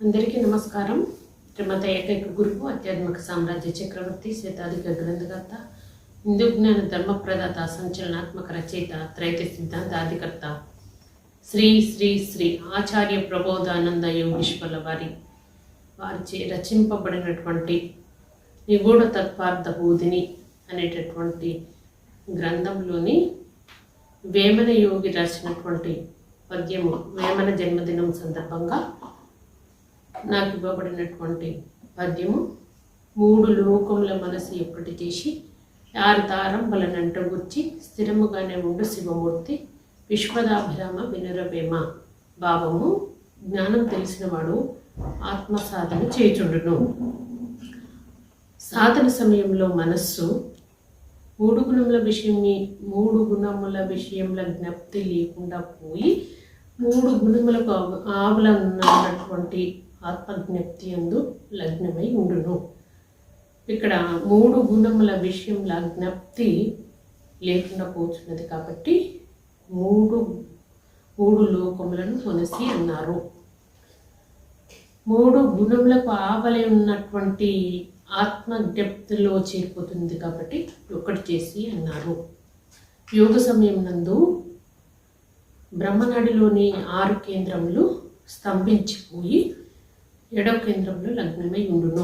అందరికీ నమస్కారం. శ్రీమత ఏకైక గురువు ఆధ్యాత్మిక సామ్రాజ్య చక్రవర్తి శ్వేతాధిక గ్రంథకర్త హిందూ జ్ఞాన ధర్మ ప్రదాత సంచలనాత్మక రచయిత త్రైత సిద్ధాంత అధికర్త శ్రీ శ్రీ శ్రీ ఆచార్య ప్రబోధానంద యోగీశ్వర్ల వారిచే రచింపబడినటువంటి నిగూఢ తత్వార్థ బోధిని అనేటటువంటి గ్రంథంలోని వేమన యోగి రాసినటువంటి పద్యము వేమన జన్మదినం సందర్భంగా నాకు ఇవ్వబడినటువంటి పద్యము. మూడు లోకముల మనసు ఎప్పటి చేసి ఆరు తారంబలనంట గుర్చి స్థిరముగానే ఉండు శివమూర్తి విశ్వదాభిరామ వినురవేమ. భావము: జ్ఞానం తెలిసినవాడు ఆత్మ సాధన చేయుచుండును. సాధన సమయంలో మనస్సు మూడు గుణముల విషయముల జ్ఞప్తి లేకుండా పోయి మూడు గుణములకు ఆవలన్నటువంటి ఆత్మజ్ఞప్తి అందు లగ్నమై ఉండును. ఇక్కడ మూడు గుణముల విషయంలో జ్ఞప్తి లేకుండా పోతున్నది కాబట్టి మూడు లోకములను కొనసి అన్నారు. మూడు గుణములకు ఆవలి ఉన్నటువంటి ఆత్మజ్ఞప్తిలో చేరిపోతుంది కాబట్టి ఒకటి చేసి అన్నారు. యోగ సమయం నందు బ్రహ్మనాడిలోని 6 కేంద్రములు స్తంభించిపోయి 7వ కేంద్రంలో లగ్నమై ఉండును.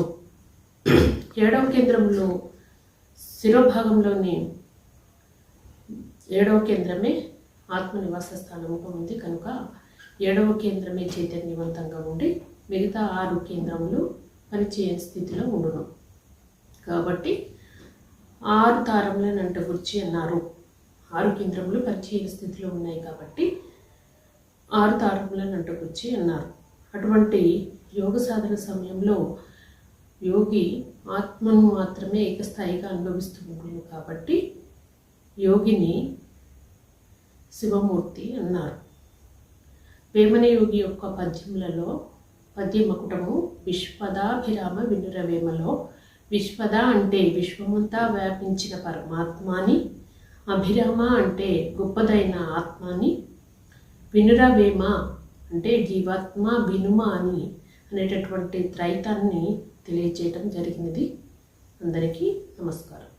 7వ కేంద్రంలో శిరోభాగంలోని 7వ కేంద్రమే ఆత్మనివాస స్థానంగా ఉంది కనుక 7వ కేంద్రమే చైతన్యవంతంగా ఉండి మిగతా 6 కేంద్రములు పనిచేయని స్థితిలో ఉండును. కాబట్టి 6 తారములను అంటగుర్చి అన్నారు. 6 కేంద్రములు పనిచేయని స్థితిలో ఉన్నాయి కాబట్టి 6 తారములను అంటగుర్చి అన్నారు. అటువంటి యోగ సాధన సమయంలో యోగి ఆత్మను మాత్రమే ఏకస్థాయిగా అనుభవిస్తూ ఉంటుంది కాబట్టి యోగిని శివమూర్తి అన్నారు. వేమన యోగి యొక్క పద్యములలో పద్యమకుటము విశ్వదాభిరామ వినురవేమలో విశ్వద అంటే విశ్వమంతా వ్యాపించిన పరమాత్మాని, అభిరామ అంటే గొప్పదైన ఆత్మాని, వినురవేమ అంటే జీవాత్మ వినుమ అనేటటువంటి త్రైతాన్ని తెలియజేయడం జరిగినది. అందరికీ నమస్కారం.